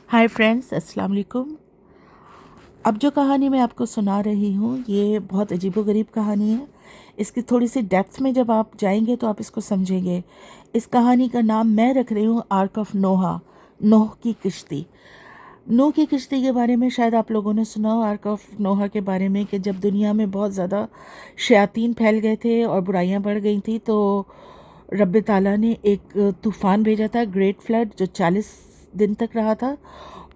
Hi friends, अस्सलाम वालेकुम। अब जो कहानी मैं आपको सुना रही हूँ ये बहुत अजीबोगरीब कहानी है। इसकी थोड़ी सी डेप्थ में जब आप जाएंगे तो आप इसको समझेंगे। इस कहानी का नाम मैं रख रही हूँ आर्क ऑफ नोहा, नूह की किश्ती। नूह की किश्ती के बारे में शायद आप लोगों ने सुना हो, आर्क ऑफ नोहा के बारे में, कि जब दुनिया में बहुत ज़्यादा शयातीन फैल गए थे और बुराइयां बढ़ गई थी तो रब ताला ने एक तूफ़ान भेजा था, ग्रेट फ्लड, जो 40 दिन तक रहा था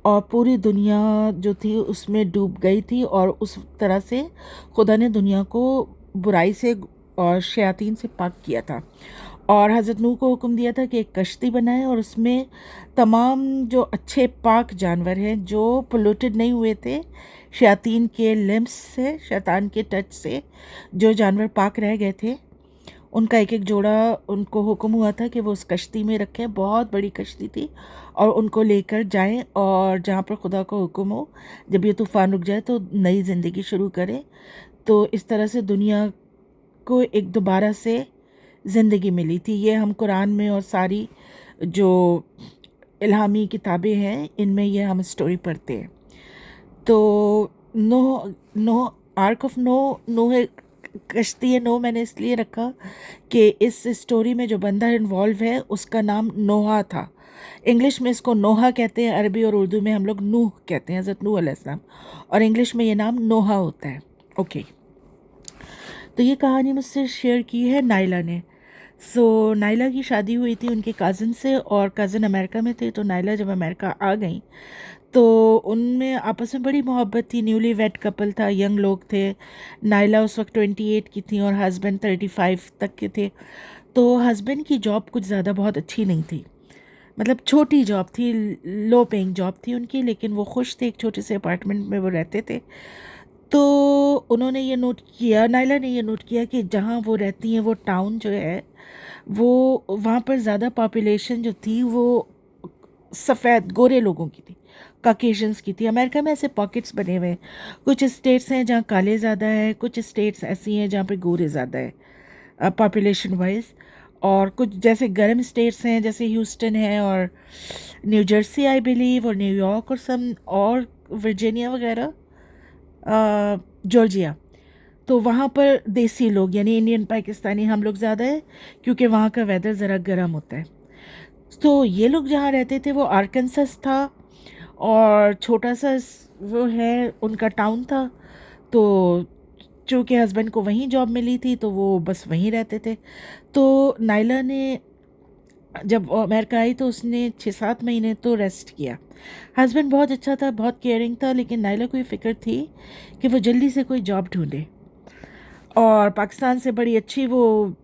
और पूरी दुनिया जो थी उसमें डूब गई थी। और उस तरह से खुदा ने दुनिया को बुराई से और शयातीन से पाक किया था। और हज़रत नूह को हुक्म दिया था कि एक कश्ती बनाए और उसमें तमाम जो अच्छे पाक जानवर हैं जो पोल्यूटेड नहीं हुए थे शयातीन के लिम्स से, शैतान के टच से, जो जानवर पाक रह गए थे उनका एक एक जोड़ा उनको हुक्म हुआ था कि वो उस कश्ती में रखें। बहुत बड़ी कश्ती थी और उनको लेकर जाएं और जहाँ पर खुदा का हुक्म हो, जब ये तूफ़ान रुक जाए तो नई ज़िंदगी शुरू करें। तो इस तरह से दुनिया को एक दोबारा से ज़िंदगी मिली थी। ये हम कुरान में और सारी जो इल्हामी किताबें हैं इनमें ये हम स्टोरी पढ़ते हैं। तो Noah Noah ark of Noah है, कश्ती नो मैंने इसलिए रखा कि इस स्टोरी में जो बंदा इन्वॉल्व है उसका नाम नोहा था। इंग्लिश में इसको नोहा कहते हैं, अरबी और उर्दू में हम लोग नूह कहते हैं, हज़रत नूह अलैहिस्सलाम, और इंग्लिश में ये नाम नोहा होता है। ओके, तो ये कहानी मुझसे शेयर की है नाइला ने। नाइला की शादी हुई थी उनके कज़न से और कज़न अमेरिका में थे। तो नाइला जब अमेरिका आ गई तो उनमें आपस में बड़ी मोहब्बत थी। न्यूली वेड कपल था, यंग लोग थे। नाइला उस वक्त 28 की थी और हस्बैंड 35 तक के थे। तो हस्बैंड की जॉब कुछ ज़्यादा बहुत अच्छी नहीं थी, मतलब छोटी जॉब थी, लो पेइंग जॉब थी उनकी, लेकिन वो खुश थे, एक छोटे से अपार्टमेंट में वो रहते थे। तो उन्होंने ये नोट किया, नाइला ने ये नोट किया कि जहाँ वो रहती हैं वो टाउन जो है वो, वहाँ पर ज़्यादा पॉपुलेशन जो थी वो सफ़ेद गोरे लोगों की थी, काकेशियंस की थी। अमेरिका में ऐसे पॉकेट्स बने हुए हैं, कुछ स्टेट्स हैं जहाँ काले ज़्यादा है, कुछ स्टेट्स ऐसी हैं जहाँ पे गोरे ज़्यादा है पॉपुलेशन वाइज। और कुछ जैसे गर्म स्टेट्स हैं जैसे ह्यूस्टन है और न्यू जर्सी आई बिलीव, और न्यूयॉर्क और सम और वर्जीनिया वगैरह, जॉर्जिया। तो वहाँ पर देसी लोग यानी इंडियन पाकिस्तानी हम लोग ज़्यादा है क्योंकि वहाँ का वेदर ज़रा गर्म होता है। तो ये लोग जहाँ रहते थे वो आर्कनसस था और छोटा सा वो है उनका टाउन था। तो चूँकि हस्बैंड को वहीं जॉब मिली थी तो वो बस वहीं रहते थे। तो नाइला ने जब वो अमेरिका आई तो उसने 6-7 महीने तो रेस्ट किया। हस्बैंड बहुत अच्छा था, बहुत केयरिंग था, लेकिन नाइला को ये फ़िक्र थी कि वो जल्दी से कोई जॉब ढूंढे। और पाकिस्तान से बड़ी अच्छी वो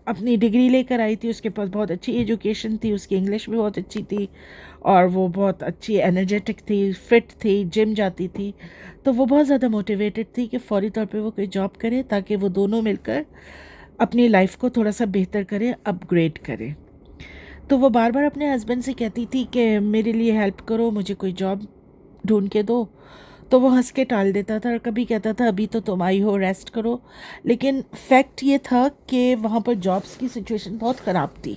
अपनी डिग्री लेकर आई थी, उसके पास बहुत अच्छी एजुकेशन थी, उसकी इंग्लिश भी बहुत अच्छी थी और वो बहुत अच्छी एनर्जेटिक थी, फिट थी, जिम जाती थी। तो वो बहुत ज़्यादा मोटिवेटेड थी कि फ़ौरी तौर पे वो कोई जॉब करे ताकि वो दोनों मिलकर अपनी लाइफ को थोड़ा सा बेहतर करें, अपग्रेड करें। तो वो बार बार अपने हस्बैंड से कहती थी कि मेरे लिए हेल्प करो, मुझे कोई जॉब ढूंढ के दो। तो वो हंस के टाल देता था और कभी कहता था अभी तो तुम आई हो, रेस्ट करो। लेकिन फैक्ट ये था कि वहाँ पर जॉब्स की सिचुएशन बहुत ख़राब थी।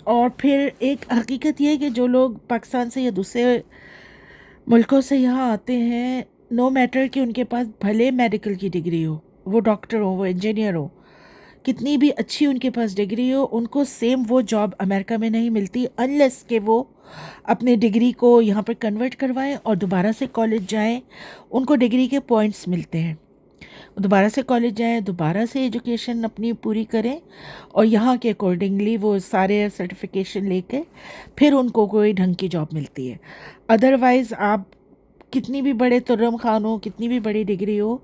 और फिर एक हकीकत ये है कि जो लोग पाकिस्तान से या दूसरे मुल्कों से यहाँ आते हैं, नो मैटर कि उनके पास भले मेडिकल की डिग्री हो, वो डॉक्टर हो, वो इंजीनियर हो, कितनी भी अच्छी उनके पास डिग्री हो, उनको सेम वो जॉब अमेरिका में नहीं मिलती अनलेस कि वो अपने डिग्री को यहाँ पर कन्वर्ट करवाएं और दोबारा से कॉलेज जाएं। उनको डिग्री के पॉइंट्स मिलते हैं, दोबारा से कॉलेज जाएं, दोबारा से एजुकेशन अपनी पूरी करें और यहाँ के अकॉर्डिंगली वो सारे सर्टिफिकेशन लेके फिर उनको कोई ढंग की जॉब मिलती है। अदरवाइज़ आप कितनी भी बड़े तुर्रम खान हो, कितनी भी बड़ी डिग्री हो,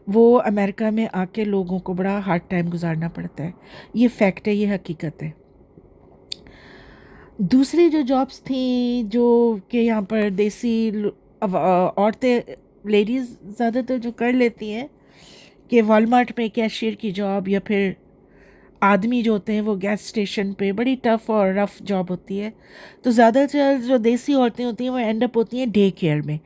वो अमेरिका में आके लोगों को बड़ा हार्ड टाइम गुजारना पड़ता है। ये फैक्ट है, ये हकीकत है। दूसरी जो जॉब्स थी जो कि यहाँ पर देसी औरतें, लेडीज़ ज़्यादातर जो कर लेती हैं कि वॉलमार्ट में कैशियर की जॉब, या फिर आदमी जो होते हैं वो गैस स्टेशन पे, बड़ी टफ़ और रफ़ जॉब होती है। तो ज़्यादातर जो देसी औरतें होती हैं वो एंड अप होती हैं डे केयर में।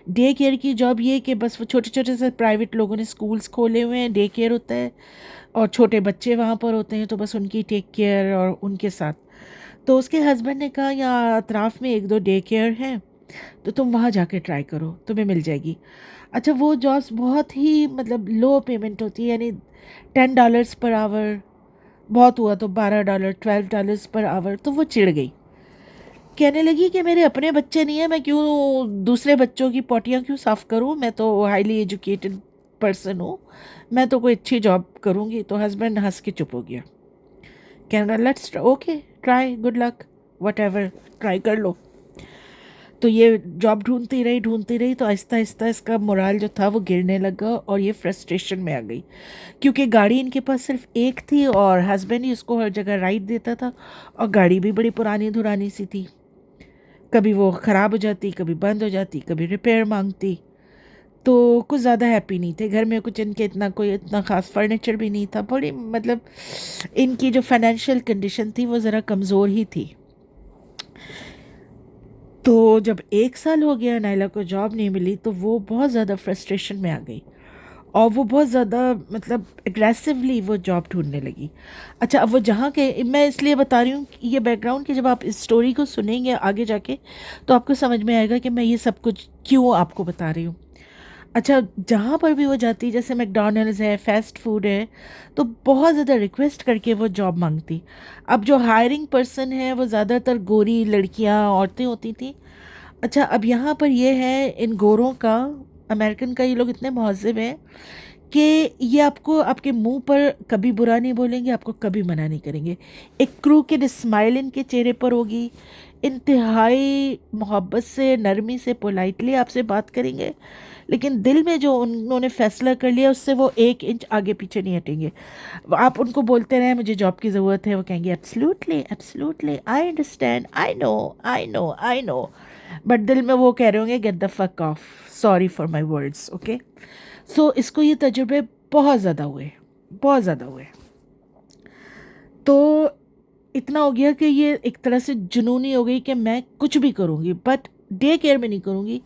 डे केयर की जॉब ये कि बस वो छोटे छोटे से प्राइवेट लोगों ने स्कूल्स खोले हुए हैं, डे केयर होता है और छोटे बच्चे वहाँ पर होते हैं तो बस उनकी टेक केयर और उनके साथ। तो उसके हस्बैंड ने कहा यहाँ अतराफ़ में एक दो डे केयर हैं, तो तुम वहाँ जाके ट्राई करो, तुम्हें मिल जाएगी। अच्छा, वो जॉब्स बहुत ही मतलब लो पेमेंट होती है, यानी $10 पर आवर, बहुत हुआ तो $12 $12 पर आवर। तो वो चिढ़ गई, कहने लगी कि मेरे अपने बच्चे नहीं है, मैं क्यों दूसरे बच्चों की पोटियाँ क्यों साफ़ करूँ, मैं तो हाईली एजुकेटेड पर्सन हूँ, मैं तो कोई अच्छी जॉब करूँगी। तो हस्बैंड हंस के चुप हो गया, कहना let's okay try, good luck, what ever, try कर लो। तो ये जॉब ढूंढती रही, तो आहिस्ता आहिस्ता इसका मोराल जो था वो गिरने लगा और ये फ्रस्ट्रेशन में आ गई, क्योंकि गाड़ी इनके पास सिर्फ एक थी और हस्बैंड ही उसको हर जगह राइड देता था, और गाड़ी भी बड़ी पुरानी धुरानी सी थी, कभी वो ख़राब हो जाती, कभी बंद हो जाती, कभी रिपेयर मांगती। तो कुछ ज़्यादा हैप्पी नहीं थे घर में, कुछ इनके इतना ख़ास फर्नीचर भी नहीं था, बड़ी मतलब इनकी जो फाइनेंशियल कंडीशन थी वो ज़रा कमज़ोर ही थी। तो जब 1 साल हो गया नायला को जॉब नहीं मिली, तो वो बहुत ज़्यादा फ्रस्ट्रेशन में आ गई और वो बहुत ज़्यादा मतलब एग्रेसिवली वो जॉब ढूंढने लगी। अच्छा, अब वो जहाँ के, मैं इसलिए बता रही हूँ ये बैकग्राउंड कि जब आप इस स्टोरी को सुनेंगे आगे जाके तो आपको समझ में आएगा कि मैं ये सब कुछ क्यों आपको बता रही हूँ। अच्छा, जहाँ पर भी वो जाती, जैसे मैकडॉनल्ड्स है, फ़ास्ट फूड है, तो बहुत ज़्यादा रिक्वेस्ट करके वो जॉब मांगती। अब जो हायरिंग पर्सन है वो ज़्यादातर गोरी लड़कियाँ, औरतें होती थी। अच्छा, अब यहाँ पर ये है इन गोरों का, अमेरिकन का, ये लोग इतने महज़िब हैं कि ये आपको आपके मुंह पर कभी बुरा नहीं बोलेंगे, आपको कभी मना नहीं करेंगे। एक क्रूकेड स्माइल इनके चेहरे पर होगी, इंतहाई मोहब्बत से, नरमी से, पोलाइटली आपसे बात करेंगे, लेकिन दिल में जो उन्होंने फ़ैसला कर लिया उससे वो 1 इंच आगे पीछे नहीं हटेंगे। आप उनको बोलते रहें मुझे जॉब की ज़रूरत है, वो कहेंगे absolutely absolutely, I understand, I know, but दिल में वो कह रहे होंगे get the fuck off, sorry for my words, okay. So इसको ये तजुर्बे बहुत ज़्यादा हुए, बहुत ज़्यादा हुए। तो इतना हो गया कि ये एक तरह से जुनूनी हो गई कि मैं कुछ भी करूँगी, बट डे केयर में नहीं करूँगी,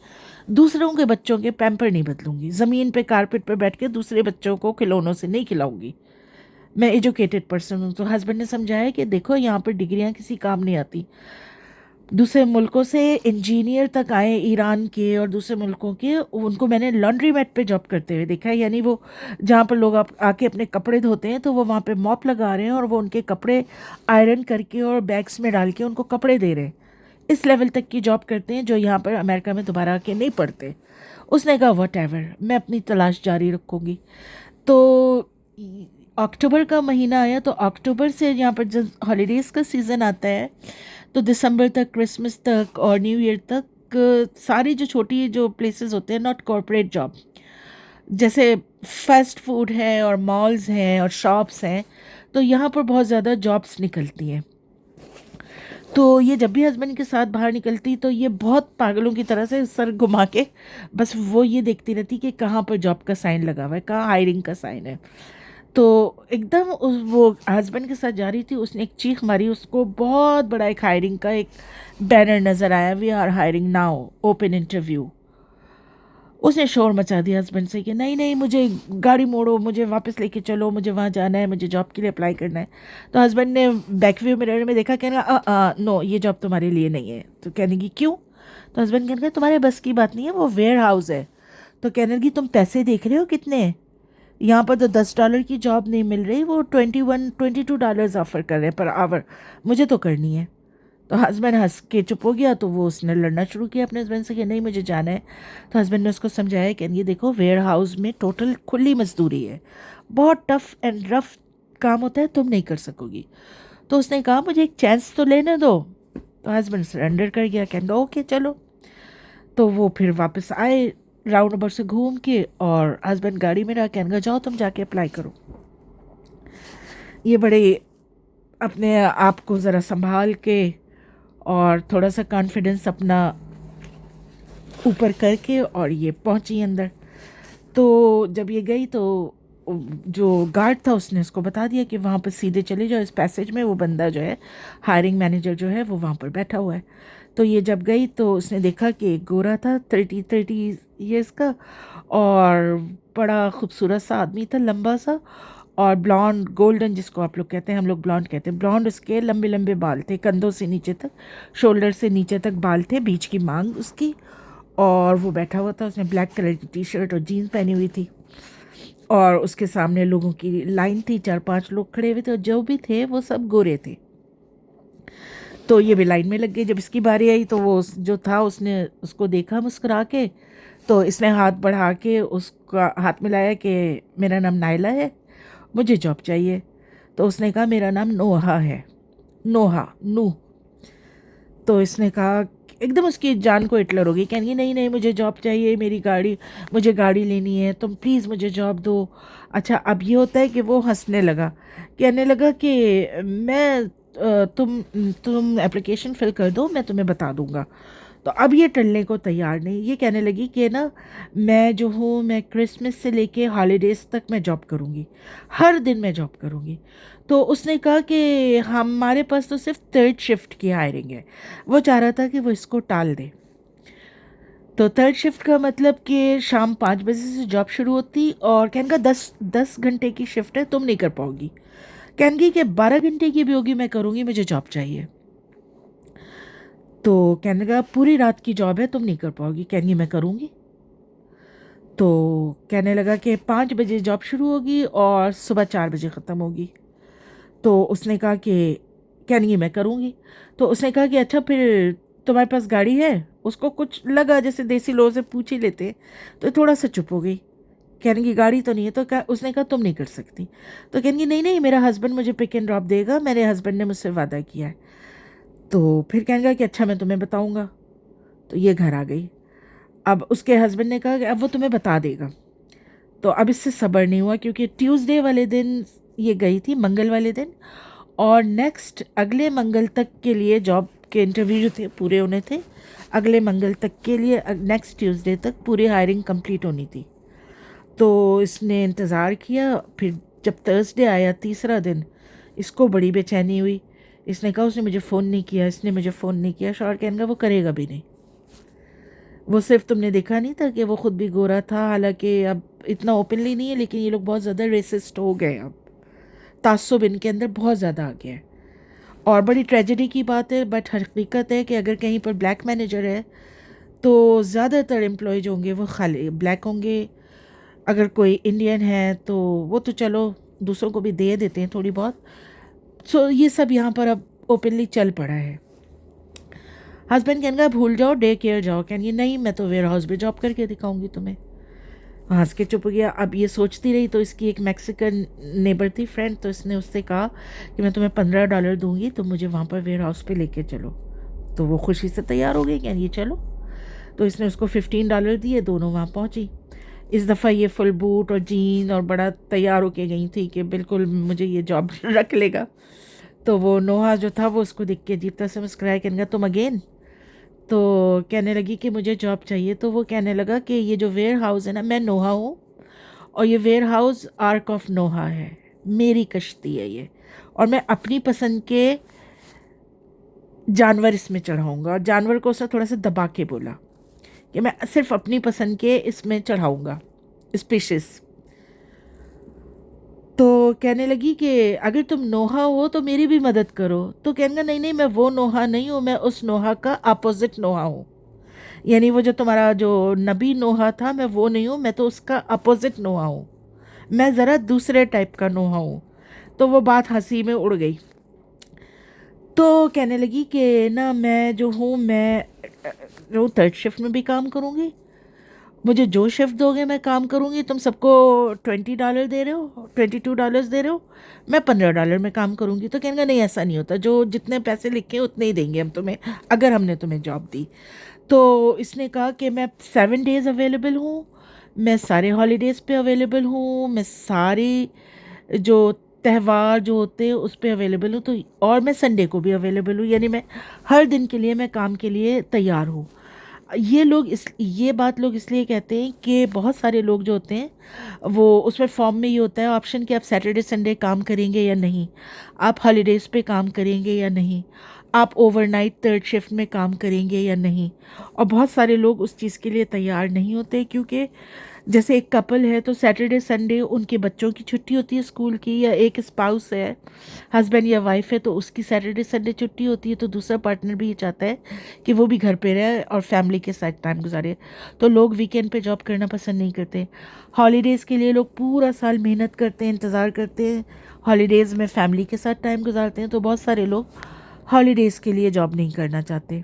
दूसरों के बच्चों के पैम्पर नहीं बदलूँगी, ज़मीन पे कारपेट पे बैठ के दूसरे बच्चों को खिलौनों से नहीं खिलाऊँगी, मैं एजुकेटेड पर्सन हूँ। तो हस्बैंड ने समझाया कि देखो यहाँ पर डिग्रियाँ किसी काम नहीं आती, दूसरे मुल्कों से इंजीनियर तक आए, ईरान के और दूसरे मुल्कों के, उनको मैंने लॉन्ड्री मैट पे जॉब करते हुए देखा है, यानी वो जहाँ पर लोग आके अपने कपड़े धोते हैं तो वो वहाँ पे मॉप लगा रहे हैं और वो उनके कपड़े आयरन करके और बैग्स में डाल के उनको कपड़े दे रहे हैं। इस लेवल तक की जॉब करते हैं जो यहाँ पर अमेरिका में दोबारा आके नहीं पढ़ते। उसने कहा वट एवर, मैं अपनी तलाश जारी रखूँगी। तो अक्टूबर का महीना आया, तो अक्टूबर से यहाँ पर जब हॉलीडेज़ का सीज़न आता है तो दिसंबर तक, क्रिसमस तक और न्यू ईयर तक सारी जो छोटी जो प्लेसेस होते हैं, नॉट कॉरपोरेट जॉब, जैसे फास्ट फूड है और मॉल्स हैं और शॉप्स हैं, तो यहाँ पर बहुत ज़्यादा जॉब्स निकलती हैं। तो ये जब भी हस्बैंड के साथ बाहर निकलती तो ये बहुत पागलों की तरह से सर घुमा के बस वो ये देखती रहती कि कहाँ पर जॉब का साइन लगा हुआ है, कहाँ हायरिंग का साइन है। तो एकदम वो हस्बैंड के साथ जा रही थी, उसने एक चीख मारी, उसको बहुत बड़ा एक हायरिंग का एक बैनर नज़र आया, we are hiring now, open interview. उसने शोर मचा दिया हस्बैंड से कि नहीं नहीं, मुझे गाड़ी मोड़ो, मुझे वापस लेके चलो, मुझे वहाँ जाना है, मुझे जॉब के लिए अप्लाई करना है। तो हस्बैंड ने बैक व्यू मिरर में देखा, कहना नो, ये जॉब तुम्हारे लिए नहीं है। तो कहने की क्यों? तो हस्बैंड कहने का तुम्हारे बस की बात नहीं है, वो वेयर हाउस है। तो कहने की तुम पैसे देख रहे हो कितने, यहाँ पर तो $10 की जॉब नहीं मिल रही, वो $22 ऑफ़र कर रहे हैं पर आवर, मुझे तो करनी है। तो हस्बैंड हंस के चुप हो गया, तो वो उसने लड़ना शुरू किया अपने हस्बैंड से कि नहीं मुझे जाना है। तो हस्बैंड ने उसको समझाया कि ये देखो वेयर हाउस में टोटल खुली मजदूरी है, बहुत टफ़ एंड रफ काम होता है, तुम नहीं कर सकोगी। तो उसने कहा मुझे एक चांस तो लेने दो। तो हस्बैंड सरेंडर कर गया, कहना ओके चलो। तो वो फिर वापस आए राउंड अबाउट से घूम के, और हस्बैंड गाड़ी में रहा, कहने जाओ तुम जाके अप्लाई करो। ये बड़े अपने आप को ज़रा संभाल के और थोड़ा सा कॉन्फिडेंस अपना ऊपर करके और ये पहुंची अंदर। तो जब ये गई तो जो गार्ड था उसने उसको बता दिया कि वहाँ पर सीधे चले जाओ, इस पैसेज में वो बंदा जो है, हायरिंग मैनेजर जो है, वो वहाँ पर बैठा हुआ है। तो ये जब गई तो उसने देखा कि एक गोरा था 30 ईयर्स का और बड़ा खूबसूरत सा आदमी था, लंबा सा, और ब्लॉन्ड गोल्डन जिसको आप लोग कहते हैं, हम लोग ब्लॉन्ड कहते हैं, ब्लॉन्ड उसके लंबे लंबे बाल थे, कंधों से नीचे तक, शोल्डर से नीचे तक बाल थे, बीच की मांग उसकी। और वो बैठा हुआ था, उसने ब्लैक कलर की टी शर्ट और जीन्स पहनी हुई थी, और उसके सामने लोगों की लाइन थी, 4-5 लोग खड़े हुए थे, और जो भी थे वो सब गोरे थे। तो ये भी लाइन में लग गई। जब इसकी बारी आई तो वो जो था उसने उसको देखा मुस्कुरा के, तो इसने हाथ बढ़ा के उसका हाथ मिलाया कि मेरा नाम नायला है, मुझे जॉब चाहिए। तो उसने कहा मेरा नाम नोहा है, नोहा नू। तो इसने कहा, एकदम उसकी जान को हिटलर हो गई, कहेंगी नहीं नहीं मुझे जॉब चाहिए, मेरी गाड़ी, मुझे गाड़ी लेनी है, तुम प्लीज़ मुझे जॉब दो। अच्छा, अब ये होता है कि वो हंसने लगा, कहने लगा कि मैं तुम एप्लीकेशन फिल कर दो, मैं तुम्हें बता दूंगा। तो अब ये टलने को तैयार नहीं, ये कहने लगी कि ना मैं जो हूँ, मैं क्रिसमस से लेके हॉलीडेज़ तक मैं जॉब करूँगी, हर दिन मैं जॉब करूँगी। तो उसने कहा कि हमारे पास तो सिर्फ 3rd शिफ्ट की हायरिंग है। वो चाह रहा था कि वो इसको टाल दे। तो 3rd शिफ्ट का मतलब कि शाम 5 बजे से जॉब शुरू होती, और कहने का 10 घंटे की शिफ्ट है, तुम नहीं कर पाओगी। कहने कि 12 घंटे की भी होगी मैं करूँगी, मुझे जॉब चाहिए। तो कहने लगा पूरी रात की जॉब है, तुम नहीं कर पाओगी। कहने मैं करूँगी। तो कहने लगा कि 5 बजे जॉब शुरू होगी और सुबह 4 बजे ख़त्म होगी। तो उसने कहा कि कहने मैं करूँगी। तो उसने कहा कि अच्छा फिर तुम्हारे पास गाड़ी है? उसको कुछ लगा जैसे देसी लोगों से पूछ ही लेते, तो थोड़ा सा चुप हो गई। कहने की गाड़ी तो नहीं है। तो उसने कहा तुम नहीं कर सकती। तो कहने नहीं नहीं, मेरा हस्बैंड मुझे पिक एंड ड्रॉप देगा, मेरे हस्बैंड ने मुझसे वादा किया है। तो फिर कहेंगे कि अच्छा मैं तुम्हें बताऊँगा। तो ये घर आ गई। अब उसके हस्बैंड ने कहा कि अब वो तुम्हें बता देगा। तो अब इससे सब्र नहीं हुआ, क्योंकि ट्यूसडे वाले दिन ये गई थी, मंगल वाले दिन, और नेक्स्ट अगले मंगल तक के लिए जॉब के इंटरव्यू जो थे पूरे होने थे। अगले मंगल तक के लिए, नेक्स्ट ट्यूसडे तक पूरी हायरिंग कंप्लीट होनी थी। तो इसने इंतज़ार किया। फिर जब थर्सडे आया, तीसरा दिन, इसको बड़ी बेचैनी हुई। इसने कहा उसने मुझे फ़ोन नहीं किया, इसने मुझे फ़ोन नहीं किया। शौहर कहने का वो करेगा भी नहीं। वो सिर्फ तुमने देखा नहीं था कि वो ख़ुद भी गोरा था, हालांकि अब इतना ओपनली नहीं है, लेकिन ये लोग बहुत ज़्यादा रेसिस्ट हो गए। अब तासुब इनके अंदर बहुत ज़्यादा आ गया है। और बड़ी ट्रेजेडी की बात है, बट हकीकत है कि अगर कहीं पर ब्लैक मैनेजर है तो ज़्यादातर एम्प्लॉय जो होंगे वो खाली ब्लैक होंगे। अगर कोई इंडियन है तो वो तो चलो दूसरों को भी दे देते हैं थोड़ी बहुत। सो ये सब यहाँ पर अब ओपनली चल पड़ा है। हस्बैंड कहने भूल जाओ, डे केयर जाओ। कहने नहीं, मैं तो वेयर हाउस में जॉब करके दिखाऊंगी तुम्हें। हंस के चुप गया। अब ये सोचती रही, तो इसकी एक मैक्सिकन नेबर थी, फ्रेंड, तो इसने उससे कहा कि मैं तुम्हें $15 दूंगी, तो मुझे वहाँ पर वेयर हाउस पे लेके चलो। तो वो खुशी से तैयार हो गई, कहनी चलो। तो इसने उसको $15 दिए, दोनों वहाँ पहुँची। इस दफ़ा ये फुल बूट और जीन और बड़ा तैयार होके गई थी कि बिल्कुल मुझे ये जॉब रख लेगा। तो वो नोहा जो था वो उसको देख के अजीब तरह से मुस्कुराया, कहने तुम अगेन? तो कहने लगी कि मुझे जॉब चाहिए। तो वो कहने लगा कि ये जो वेयर हाउस है ना, मैं नोहा हूँ, और ये वेयर हाउस आर्क ऑफ नोहा है, मेरी कश्ती है ये, और मैं अपनी पसंद के जानवर इसमें चढ़ाऊँगा। और जानवर को उसने थोड़ा सा दबा के बोला कि मैं सिर्फ अपनी पसंद के इसमें चढ़ाऊँगा, स्पीशीज़। तो कहने लगी कि अगर तुम नोहा हो तो मेरी भी मदद करो। तो कहने नहीं नहीं, मैं वो नोहा नहीं हूँ, मैं उस नोहा का अपोजिट नोहा हूँ। यानी वो जो तुम्हारा जो नबी नोहा था, मैं वो नहीं हूँ, मैं तो उसका अपोजिट नोहा हूँ, मैं ज़रा दूसरे टाइप का नोहा हूँ। तो वो बात हंसी में उड़ गई। तो कहने लगी कि ना मैं जो हूँ, मैं जो 3rd शिफ्ट में भी काम करूँगी, मुझे जो शिफ्ट दोगे मैं काम करूँगी। तुम सबको $20 दे रहे हो, $22 दे रहे हो, मैं $15 में काम करूँगी। तो कहने नहीं, ऐसा नहीं होता, जो जितने पैसे लिखे उतने ही देंगे हम तुम्हें, अगर हमने तुम्हें जॉब दी। तो इसने कहा कि मैं 7 डेज़ अवेलेबल हूँ, मैं सारे हॉलीडेज़ पे अवेलेबल हूँ, मैं सारी जो त्यौहार जो होते हैं उस पे अवेलेबल हूँ, तो और मैं संडे को भी अवेलेबल हूँ, यानी मैं हर दिन के लिए मैं काम के लिए तैयार हूँ। ये बात लोग इसलिए कहते हैं कि बहुत सारे लोग जो होते हैं वो उसमें फॉर्म में ये होता है ऑप्शन कि आप सैटरडे संडे काम करेंगे या नहीं, आप हॉलीडेज़ पे काम करेंगे या नहीं, आप ओवरनाइट 3rd शिफ्ट में काम करेंगे या नहीं। और बहुत सारे लोग उस चीज़ के लिए तैयार नहीं होते, क्योंकि जैसे एक कपल है तो सैटरडे संडे उनके बच्चों की छुट्टी होती है स्कूल की, या एक स्पाउस है, हस्बैंड या वाइफ है, तो उसकी सैटरडे संडे छुट्टी होती है, तो दूसरा पार्टनर भी ये चाहता है कि वो भी घर पे रहे और फैमिली के साथ टाइम गुजारे। तो लोग वीकेंड पे जॉब करना पसंद नहीं करते। हॉलीडेज़ के लिए लोग पूरा साल मेहनत करते हैं, इंतज़ार करते हैं, हॉलीडेज़ में फैमिली के साथ टाइम गुजारते हैं। तो बहुत सारे लोग हॉलीडेज़ के लिए जॉब नहीं करना चाहते।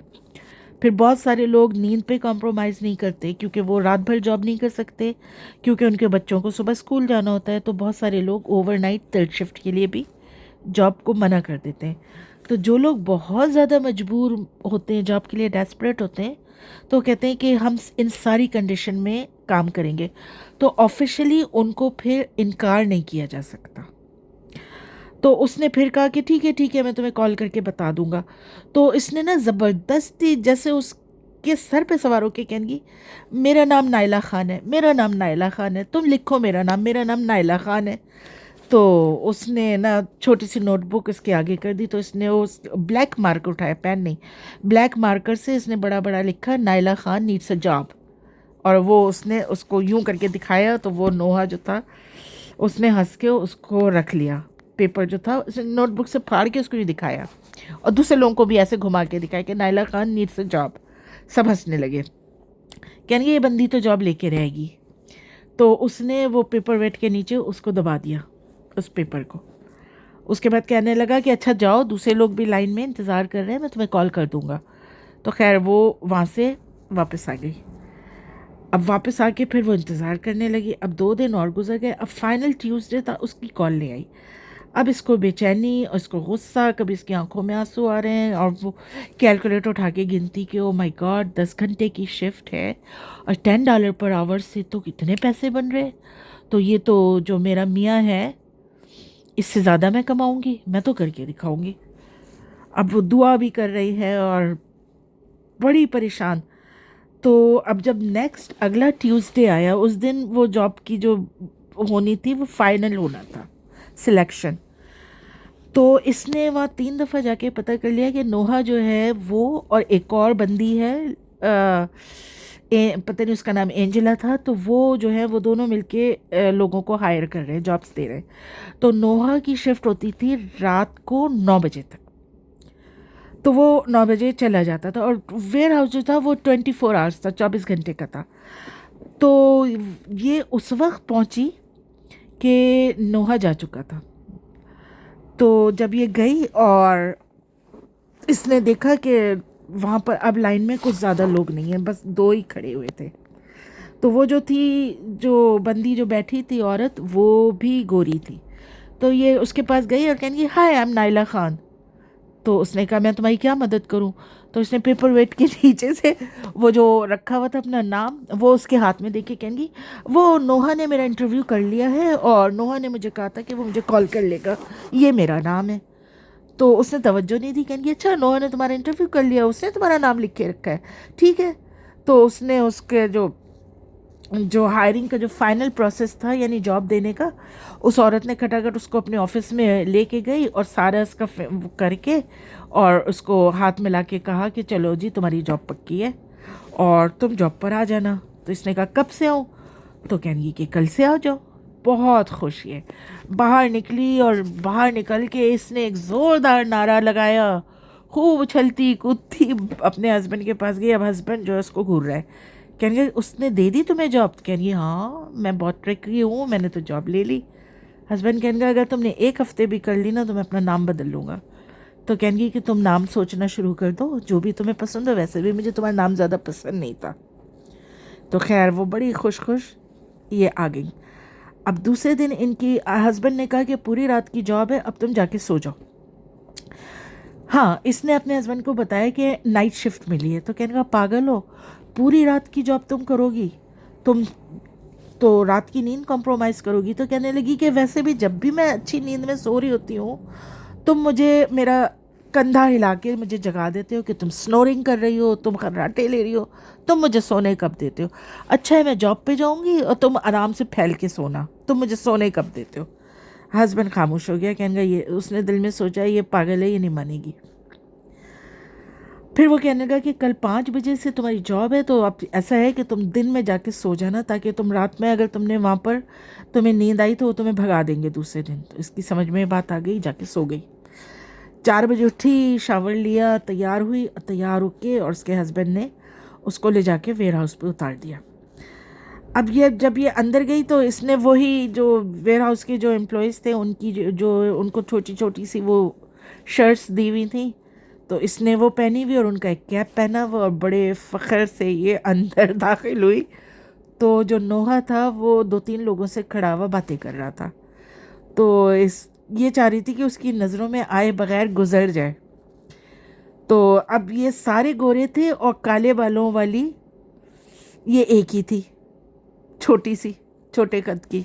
फिर बहुत सारे लोग नींद पे कॉम्प्रोमाइज़ नहीं करते, क्योंकि वो रात भर जॉब नहीं कर सकते, क्योंकि उनके बच्चों को सुबह स्कूल जाना होता है। तो बहुत सारे लोग ओवरनाइट थर्ड शिफ्ट के लिए भी जॉब को मना कर देते हैं। तो जो लोग बहुत ज़्यादा मजबूर होते हैं, जॉब के लिए डेस्परेट होते हैं, तो कहते हैं कि हम इन सारी कंडीशन में काम करेंगे। तो ऑफिशियली उनको फिर इनकार नहीं किया जा सकता। तो उसने फिर कहा कि ठीक है मैं तुम्हें कॉल करके बता दूंगा। तो इसने ना ज़बरदस्ती जैसे उसके सर पे सवार होके कहेंगी, मेरा नाम नाइला ख़ान है, मेरा नाम नाइला ख़ान है, तुम लिखो मेरा नाम नाइला ख़ान है। तो उसने ना छोटी सी नोटबुक इसके आगे कर दी, तो इसने उस ब्लैक मार्कर उठाया, पेन नहीं, ब्लैक मार्कर से इसने बड़ा बड़ा लिखा, Naila Khan needs a job. और वो उसने उसको यूं करके दिखाया, तो वो नोहा जो था उसने हंस के उसको रख लिया। पेपर जो था उसने नोटबुक से फाड़ के उसको यूँ दिखाया, और दूसरे लोगों को भी ऐसे घुमा के दिखाया कि Naila Khan needs a job. सब हंसने लगे, कहेंगे ये बंदी तो जॉब लेके रहेगी। तो उसने वो पेपर वेट के नीचे उसको दबा दिया, उस पेपर को। उसके बाद कहने लगा कि अच्छा जाओ, दूसरे लोग भी लाइन में इंतज़ार कर रहे हैं, मैं तुम्हें कॉल कर दूंगा। तो खैर वो वहाँ से वापस आ गई। अब वापस आके फिर वो इंतज़ार करने लगी। अब 2 दिन और गुजर गए। अब फाइनल ट्यूसडे था, उसकी कॉल नहीं आई। अब इसको बेचैनी और इसको गुस्सा, कभी इसकी आंखों में आंसू आ रहे हैं, और वो कैलकुलेटर उठा के गिनती कि ओ माय गॉड 10 घंटे की शिफ्ट है और $10 पर आवर से तो कितने पैसे बन रहे हैं। तो ये तो जो मेरा मियाँ है इससे ज़्यादा मैं कमाऊँगी, मैं तो करके दिखाऊँगी। अब वो दुआ भी कर रही है और बड़ी परेशान। तो अब जब नेक्स्ट अगला ट्यूसडे आया, उस दिन वो जॉब की जो होनी थी वो फाइनल होना था, सिलेक्शन। तो इसने वहाँ 3 दफ़ा जाके पता कर लिया कि नोहा जो है वो और एक और बंदी है, पता नहीं उसका नाम एंजेला था, तो वो जो है वो दोनों मिलके लोगों को हायर कर रहे हैं, जॉब्स दे रहे हैं। तो नोहा की शिफ्ट होती थी रात को 9 बजे तक, तो वो 9 बजे चला जाता था, और वेयर हाउस जो था वो 24 आवर्स था, 24 घंटे का था। तो ये उस वक्त पहुंची कि नोहा जा चुका था। तो जब ये गई और इसने देखा कि वहाँ पर अब लाइन में कुछ ज़्यादा लोग नहीं हैं, बस 2 ही खड़े हुए थे। तो वो जो थी, जो बंदी जो बैठी थी औरत, वो भी गोरी थी। तो ये उसके पास गई और कहने, हाय आई एम नाइला ख़ान। तो उसने कहा मैं तुम्हारी क्या मदद करूं। तो उसने पेपर वेट के नीचे से वो जो रखा हुआ था अपना नाम, वो उसके हाथ में देके कहेंगी, वो नोहा ने मेरा इंटरव्यू कर लिया है और नोहा ने मुझे कहा था कि वो मुझे कॉल कर लेगा, ये मेरा नाम है। तो उसने तवज्जो नहीं दी, कहेंगी अच्छा नोहा ने तुम्हारा इंटरव्यू कर लिया, उसने तुम्हारा नाम लिख के रखा है, ठीक है। तो उसने उसके जो जो हायरिंग का जो फाइनल प्रोसेस था, यानी जॉब देने का, उस औरत ने खटाखट उसको अपने ऑफिस में लेके गई और सारा उसका करके और उसको हाथ में ला के कहा कि चलो जी तुम्हारी जॉब पक्की है और तुम जॉब पर आ जाना। तो इसने कहा कब से आऊँ। तो कहेंगी कि कल से आ जाओ। बहुत खुशी है। बाहर निकली और बाहर निकल के इसने एक ज़ोरदार नारा लगाया, खूब उछलती कूदती अपने हस्बैंड के पास गई। अब हस्बैंड जो है उसको घूर रहा है, कहेंगे उसने दे दी तुम्हें जॉब। कहेंगे हाँ मैं बहुत ट्रिकी हूँ, मैंने तो जॉब ले ली। हस्बैंड कहेंगे अगर तुमने 1 हफ्ते भी कर ली ना तो मैं अपना नाम बदल लूँगा। तो कहेंगे कि तुम नाम सोचना शुरू कर दो, जो भी तुम्हें पसंद हो। वैसे भी मुझे तुम्हारा नाम ज़्यादा पसंद नहीं था। तो खैर वो बड़ी खुश खुश ये आ गई। अब दूसरे दिन इनकी हस्बैंड ने कहा कि पूरी रात की जॉब है, अब तुम जाके सो जाओ। हाँ, इसने अपने हस्बैंड को बताया कि नाइट शिफ्ट मिली है। तो कहने का पागल हो, पूरी रात की जॉब तुम करोगी, तुम तो रात की नींद कॉम्प्रोमाइज़ करोगी। तो कहने लगी कि वैसे भी जब भी मैं अच्छी नींद में सो रही होती हूँ तुम मुझे मेरा कंधा हिला के मुझे जगा देते हो कि तुम स्नोरिंग कर रही हो, तुम खर्राटे ले रही हो, तुम मुझे सोने कब देते हो। अच्छा है मैं जॉब पे जाऊँगी और तुम आराम से फैल के सोना, तुम मुझे सोने कब देते हो। हस्बैंड खामोश हो गया, कहेंगे ये, उसने दिल में सोचा ये पागल है, ये नहीं मानेगी। फिर वो कहने लगा कि कल 5 बजे से तुम्हारी जॉब है, तो अब ऐसा है कि तुम दिन में जाके सो जाना, ताकि तुम रात में अगर तुमने वहाँ पर तुम्हें नींद आई तो वो तुम्हें भगा देंगे दूसरे दिन। तो इसकी समझ में बात आ गई, जाके सो गई। 4 बजे उठी, शावर लिया, तैयार हुई, तैयार होके और उसके हस्बैंड ने उसको ले जाके वेयर हाउस पे उतार दिया। अब ये जब ये अंदर गई तो इसने वही जो वेयर हाउस के जो एम्प्लॉयज़ थे उनकी जो उनको छोटी छोटी सी वो शर्ट्स दी हुई थी, तो इसने वो पहनी हुई और उनका एक कैप पहना हुआ और बड़े फ़ख्र से ये अंदर दाखिल हुई। तो जो नोहा था वो 2-3 लोगों से खड़ा हुआ बातें कर रहा था। तो ये चाह रही थी कि उसकी नज़रों में आए बगैर गुजर जाए। तो अब ये सारे गोरे थे और काले बालों वाली ये एक ही थी, छोटी सी, छोटे कद की।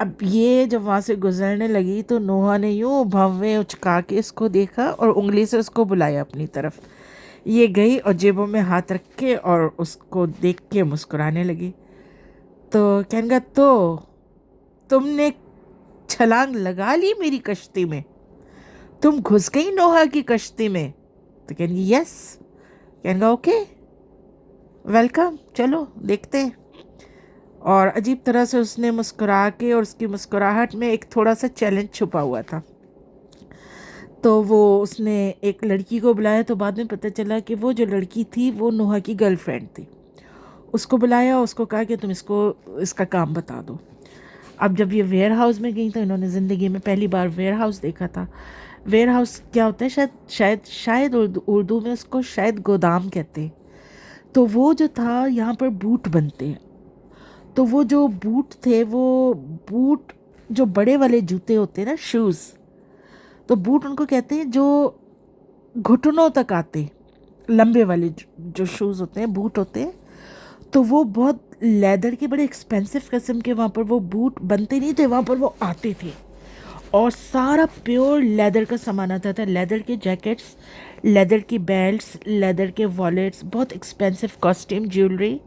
अब ये जब वहाँ से गुजरने लगी तो नोहा ने यूँ भव्य उचका के इसको देखा और उंगली से उसको बुलाया अपनी तरफ। ये गई और जेबों में हाथ रख के और उसको देख के मुस्कुराने लगी। तो कहने लगा, तो तुमने छलांग लगा ली मेरी कश्ती में, तुम घुस गई नोहा की कश्ती में? तो कहेंगी यस। कहने लगा ओके, वेलकम, चलो देखते हैं। और अजीब तरह से उसने मुस्कुरा के, और उसकी मुस्कुराहट में एक थोड़ा सा चैलेंज छुपा हुआ था। तो वो उसने एक लड़की को बुलाया, तो बाद में पता चला कि वो जो लड़की थी वो नोहा की गर्लफ्रेंड थी। उसको बुलाया, उसको कहा कि तुम इसको इसका काम बता दो। अब जब ये वेयर हाउस में गई तो इन्होंने ज़िंदगी में पहली बार वेयर हाउस देखा था। वेयर हाउस क्या होता है, शायद उर्दू में उसको शायद गोदाम कहते हैं। तो वो जो था, यहाँ पर बूट बनते हैं। तो वो जो बूट थे, वो बूट जो बड़े वाले जूते होते हैं ना, शूज़, तो बूट उनको कहते हैं जो घुटनों तक आते, लंबे वाले जो शूज़ होते हैं, बूट होते हैं। तो वो बहुत लेदर के, बड़े एक्सपेंसिव किस्म के वहाँ पर वो बूट बनते नहीं थे, वहाँ पर वो आते थे। और सारा प्योर लेदर का सामान आता था, लेदर के जैकेट्स, लेदर की बेल्ट्स, लेदर के वॉलेट्स, बहुत एक्सपेंसिव कॉस्ट्यूम, ज्वेलरी,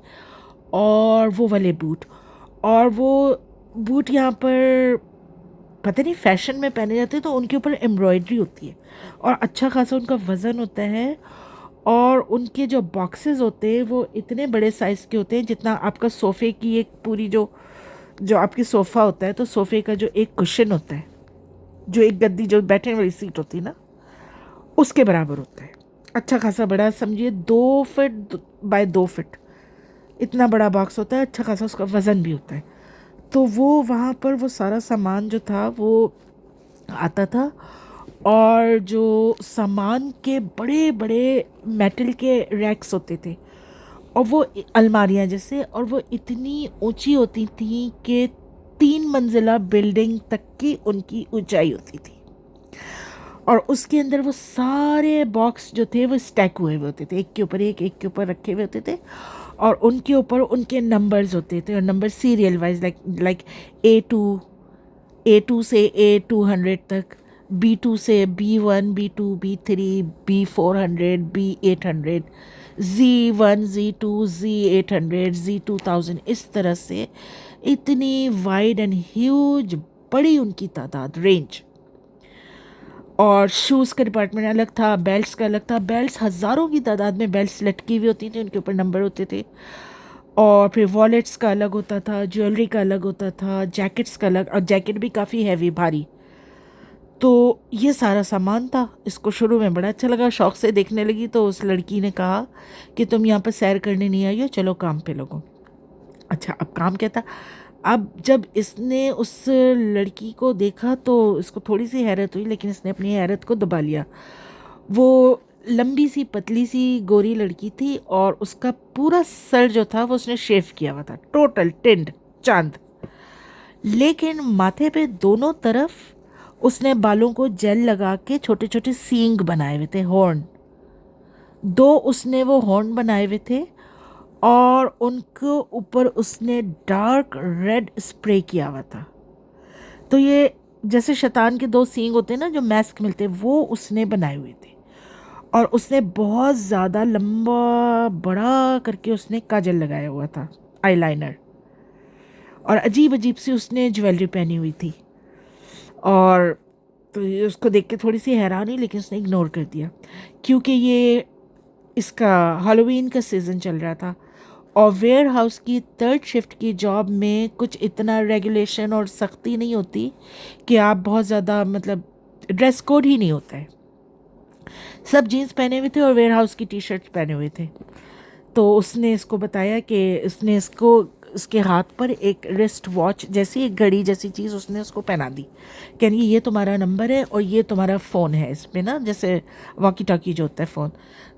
और वो वाले बूट। और वो बूट यहाँ पर पता नहीं फैशन में पहने जाते हैं, तो उनके ऊपर एम्ब्रॉयडरी होती है और अच्छा खासा उनका वज़न होता है। और उनके जो बॉक्सेस होते हैं वो इतने बड़े साइज़ के होते हैं जितना आपका सोफ़े की एक पूरी जो जो आपकी सोफ़ा होता है, तो सोफ़े का जो एक कुशन होता है, जो एक गद्दी जो बैठने वाली सीट होती है ना, उसके बराबर होता है। अच्छा खासा बड़ा, समझिए 2 फीट बाय 2 फीट, इतना बड़ा बॉक्स होता है। अच्छा खासा उसका वज़न भी होता है। तो वो वहाँ पर वो सारा सामान जो था वो आता था। और जो सामान के बड़े बड़े मेटल के रैक्स होते थे, और वो अलमारियाँ जैसे, और वो इतनी ऊंची होती थी कि 3 मंजिला बिल्डिंग तक की उनकी ऊंचाई होती थी। और उसके अंदर वो सारे बॉक्स जो थे वो स्टैक हुए हुए होते थे, एक के ऊपर एक के ऊपर रखे हुए होते थे। और उनके ऊपर उनके नंबर्स होते थे, और number serial wise, like A2 से A200 तक, B2 से B1, B2, B3, B400, B800, Z1, Z2, Z800, Z2000, इस तरह से इतनी वाइड एंड ह्यूज बड़ी उनकी तादाद, रेंज। और शूज़ का डिपार्टमेंट अलग था, बेल्ट्स का अलग था। बेल्ट्स हज़ारों की तादाद में बेल्ट्स लटकी हुई होती थी, उनके ऊपर नंबर होते थे। और फिर वॉलेट्स का अलग होता था, ज्वेलरी का अलग होता था, जैकेट्स का अलग, और जैकेट भी काफ़ी हैवी, भारी। तो ये सारा सामान था। इसको शुरू में बड़ा अच्छा लगा, शौक़ से देखने लगी। तो उस लड़की ने कहा कि तुम यहाँ पर सैर करने नहीं आई हो, चलो काम पे लगो। अच्छा, अब काम क्या था? अब जब इसने उस लड़की को देखा तो इसको थोड़ी सी हैरत हुई, लेकिन इसने अपनी हैरत को दबा लिया। वो लंबी सी पतली सी गोरी लड़की थी, और उसका पूरा सर जो था वो उसने शेव किया हुआ था, टोटल टिंड, चांद। लेकिन माथे पे दोनों तरफ उसने बालों को जेल लगा के छोटे छोटे सींग बनाए हुए थे, हॉर्न। 2 उसने वो हॉर्न बनाए हुए थे, और उनको ऊपर उसने डार्क रेड स्प्रे किया हुआ था। तो ये जैसे शैतान के 2 सींग होते हैं ना, जो मास्क मिलते हैं, वो उसने बनाए हुए थे। और उसने बहुत ज़्यादा लंबा बड़ा करके उसने काजल लगाया हुआ था, आईलाइनर। और अजीब अजीब सी उसने ज्वेलरी पहनी हुई थी। और तो ये उसको देख के थोड़ी सी हैरान हुई, लेकिन उसने इग्नोर कर दिया, क्योंकि ये इसका हैलोवीन का सीज़न चल रहा था और वेयर हाउस की थर्ड शिफ्ट की जॉब में कुछ इतना रेगुलेशन और सख्ती नहीं होती कि आप बहुत ज़्यादा मतलब ड्रेस कोड ही नहीं होता है। सब जीन्स पहने हुए थे और वेयर हाउस की टी शर्ट्स पहने हुए थे। तो उसने इसको बताया कि उसने इसको उसके हाथ पर एक रिस्ट वॉच जैसी एक घड़ी जैसी चीज़ उसने उसको पहना दी। कह रही ये तुम्हारा नंबर है और ये तुम्हारा फ़ोन है, इसमें ना जैसे वॉकी टॉकी जो होता है फ़ोन।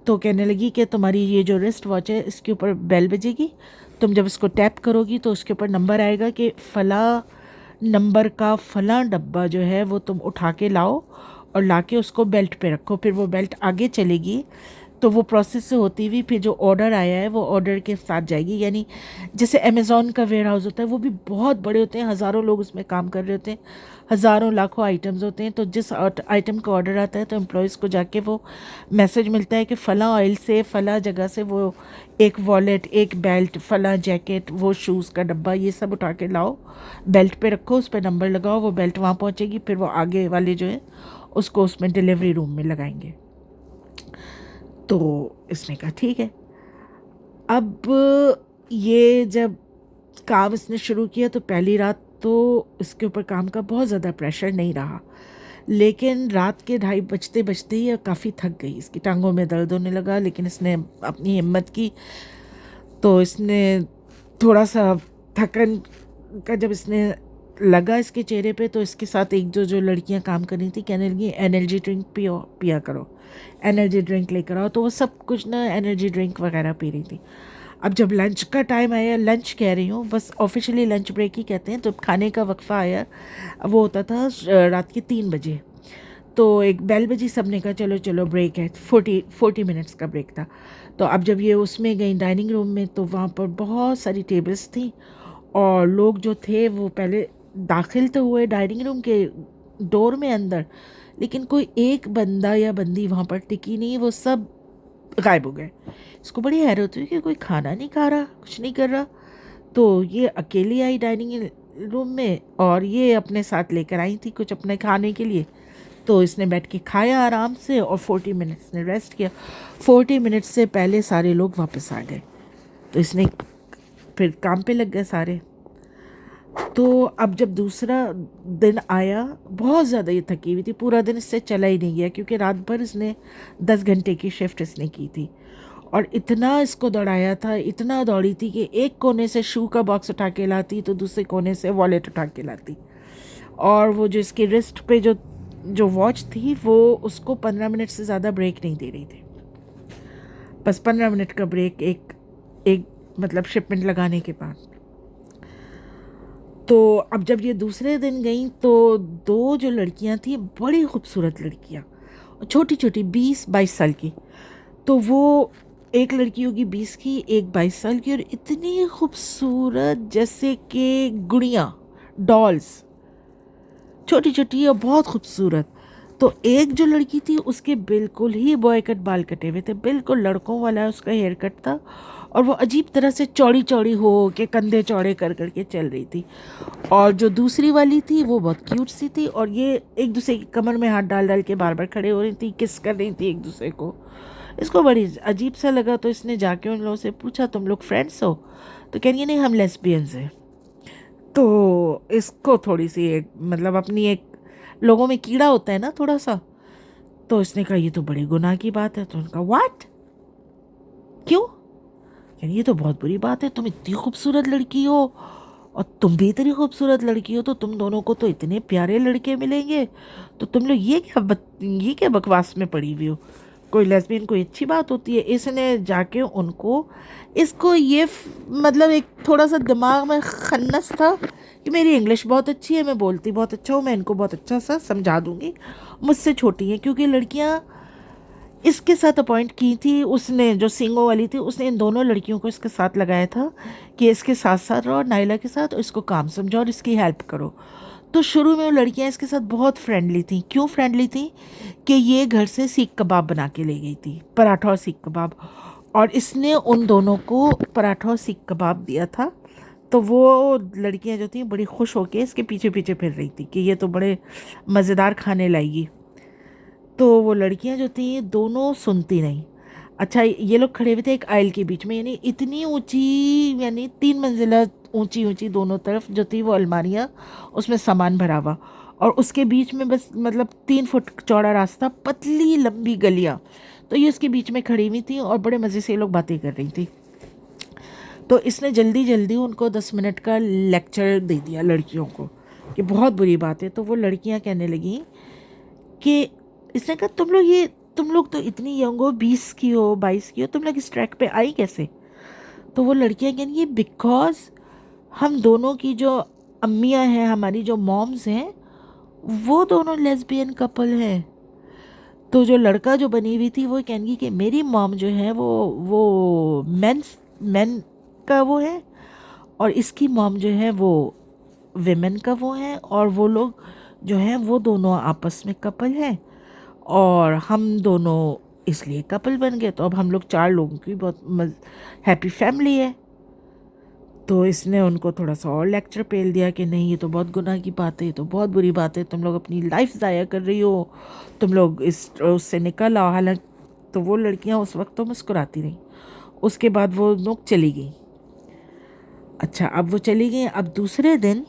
तो कहने लगी कि तुम्हारी ये जो रिस्ट वॉच है इसके ऊपर बेल बजेगी, तुम जब इसको टैप करोगी तो उसके ऊपर नंबर आएगा कि फ़ला नंबर का फ़ला डब्बा जो है वो तुम उठा के लाओ और लाके उसको बेल्ट पे रखो। फिर वो बेल्ट आगे चलेगी तो वो प्रोसेस से होती हुई फिर जो ऑर्डर आया है वो ऑर्डर के साथ जाएगी। यानी जैसे अमेज़ॉन का वेयर हाउस होता है वो भी बहुत बड़े होते हैं, हज़ारों लोग उसमें काम कर रहे होते हैं, हज़ारों लाखों आइटम्स होते हैं। तो जिस आइटम का ऑर्डर आता है तो एम्प्लॉयज़ को जाके वो मैसेज मिलता है कि फ़लाँ ऑयल से फ़लाँ जगह से वो एक वॉलेट, एक बेल्ट, फ़लाँ जैकेट, वो शूज़ का डब्बा, ये सब उठा के लाओ, बेल्ट पे रखो, उस पर नंबर लगाओ, वो बेल्ट वहाँ पहुँचेगी, फिर वो आगे वाले जो है उसको उसमें डिलीवरी रूम में लगाएंगे। तो इसने कहा ठीक है। अब ये जब काम इसने शुरू किया तो पहली रात तो इसके ऊपर काम का बहुत ज़्यादा प्रेशर नहीं रहा, लेकिन रात के 2:30 बजते बजते ही काफ़ी थक गई, इसकी टांगों में दर्द होने लगा। लेकिन इसने अपनी हिम्मत की, तो इसने थोड़ा सा थकन का जब इसने लगा इसके चेहरे पे, तो इसके साथ एक जो लड़कियां काम कर रही थी कहने लगी एनर्जी ड्रिंक पियो, पिया करो, एनर्जी ड्रिंक लेकर आओ। तो वो सब कुछ ना एनर्जी ड्रिंक वगैरह पी रही थी। अब जब लंच का टाइम आया, लंच कह रही हूँ, बस ऑफिशियली लंच ब्रेक ही कहते हैं, तो खाने का वक्फा आया, वो होता था रात के 3 बजे। तो एक बेल बजी, सब ने कहा चलो चलो ब्रेक है, 40 मिनट्स का ब्रेक था। तो अब जब ये उसमें गई डाइनिंग रूम में तो वहाँ पर बहुत सारी टेबल्स थी और लोग जो थे वो पहले दाखिल तो हुए डाइनिंग रूम के डोर में अंदर, लेकिन कोई एक बंदा या बंदी वहाँ पर टिकी नहीं, वो सब गायब हो गए। इसको बड़ी हैरत हुई कि कोई खाना नहीं खा रहा, कुछ नहीं कर रहा। तो ये अकेली आई डाइनिंग रूम में और ये अपने साथ लेकर आई थी कुछ अपने खाने के लिए। तो इसने बैठ के खाया आराम से और 40 मिनट्स ने रेस्ट किया। 40 मिनट्स से पहले सारे लोग वापस आ गए, तो इसने फिर काम पे लग गए सारे। तो अब जब दूसरा दिन आया, बहुत ज़्यादा ये थकी हुई थी, पूरा दिन इससे चला ही नहीं गया क्योंकि रात भर इसने 10 घंटे की शिफ्ट इसने की थी और इतना इसको दौड़ाया था, इतना दौड़ी थी कि एक कोने से शू का बॉक्स उठा के लाती तो दूसरे कोने से वॉलेट उठा के लाती। और वो जो इसकी रिस्ट पे जो जो वॉच थी वो उसको 15 मिनट से ज़्यादा ब्रेक नहीं दे रही थी, बस 15 मिनट का ब्रेक एक एक मतलब शिपमेंट लगाने के बाद। तो अब जब ये दूसरे दिन गई तो दो जो लड़कियां थी बड़ी खूबसूरत लड़कियां, छोटी छोटी 20-22 साल की। तो वो एक लड़की होगी 20 की, एक 22 साल की, और इतनी खूबसूरत जैसे कि गुड़ियाँ, डॉल्स, छोटी छोटी और बहुत खूबसूरत। तो एक जो लड़की थी उसके बिल्कुल ही बॉय कट बाल कटे हुए थे, बिल्कुल लड़कों वाला उसका हेयर कट था, और वो अजीब तरह से चौड़ी चौड़ी हो के कंधे चौड़े कर करके चल रही थी। और जो दूसरी वाली थी वो बहुत क्यूट सी थी और ये एक दूसरे की कमर में हाथ डाल डाल के बार बार खड़े हो रही थी, किस कर रही थी एक दूसरे को। इसको बड़ी अजीब सा लगा, तो इसने जाके उन लोगों से पूछा तुम लोग फ्रेंड्स हो? तो कह रही है नहीं, हम लेस्बियंस हैं। तो इसको थोड़ी सी एक मतलब अपनी एक लोगों में कीड़ा होता है ना थोड़ा सा, तो इसने कहा ये तो बड़ी गुनाह की बात है। तो उनका व्हाट, क्यों? यानी ये तो बहुत बुरी बात है, तुम इतनी खूबसूरत लड़की हो और तुम भी इतनी खूबसूरत लड़की हो, तो तुम दोनों को तो इतने प्यारे लड़के मिलेंगे, तो तुम लोग ये क्या बकवास में पड़ी हुई हो? कोई लेस्बियन कोई अच्छी बात होती है? इसने जाके उनको, इसको ये मतलब एक थोड़ा सा दिमाग में खन्नस था कि मेरी इंग्लिश बहुत अच्छी है, मैं बोलती बहुत अच्छा हूँ, मैं इनको बहुत अच्छा सा समझा दूँगी, मुझसे छोटी हैं। क्योंकि लड़कियाँ इसके साथ अपॉइंट की थी, उसने जो सिंगो वाली थी उसने इन दोनों लड़कियों को इसके साथ लगाया था कि इसके साथ साथ रहो नाइला के साथ और इसको काम समझो और इसकी हेल्प करो। तो शुरू में वो लड़कियां इसके साथ बहुत फ्रेंडली थी। क्यों फ्रेंडली थी? कि ये घर से सीख कबाब बना के ले गई थी, पराठा और सीख कबाब, और इसने उन दोनों को पराठा और सीख कबाब दिया था। तो वो लड़कियां जो थी बड़ी खुश होकर इसके पीछे पीछे फिर रही थी कि ये तो बड़े मज़ेदार खाने लाएगी। तो वो लड़कियां जो थी दोनों सुनती नहीं। अच्छा, ये लोग खड़े हुए थे एक आयल के बीच में, यानी इतनी ऊंची, यानी 3 मंजिला ऊंची ऊंची दोनों तरफ जो थी वो अलमारियाँ, उसमें सामान भरा हुआ, और उसके बीच में बस मतलब 3 फुट चौड़ा रास्ता, पतली लंबी गलियाँ। तो ये उसके बीच में खड़ी हुई थी और बड़े मज़े से ये लोग बातें कर रही थी। तो इसने जल्दी जल्दी उनको 10 मिनट का लेक्चर दे दिया लड़कियों को कि बहुत बुरी बात है। तो वो लड़कियां कहने लगी कि, इसने कहा तुम लोग तो इतनी यंग हो, 20 की हो, 22 की हो, तुम लोग इस ट्रैक पे आई कैसे? तो वो लड़कियां कहेंगी बिकॉज हम दोनों की जो अम्मियां हैं, हमारी जो मॉम्स हैं, वो दोनों लेस्बियन कपल हैं। तो जो लड़का जो बनी हुई थी वो कहेंगी कि मेरी मॉम जो है वो मेन का वो है, और इसकी मॉम जो है वो विमेन का वो है, और वो लोग जो हैं वो दोनों आपस में कपल हैं, और हम दोनों इसलिए कपल बन गए, तो अब हम लोग 4 लोगों की बहुत हैप्पी फैमिली है। तो इसने उनको थोड़ा सा और लेक्चर पेल दिया कि नहीं, ये तो बहुत गुनाह की बात है, ये तो बहुत बुरी बात है, तुम लोग अपनी लाइफ ज़ाया कर रही हो, तुम लोग इस उससे निकल आओ। हालांकि तो वो लड़कियां उस वक्त तो मुस्कुराती रहीं। उसके बाद वो लोग चली गई। अच्छा, अब वो चली गई। अब दूसरे दिन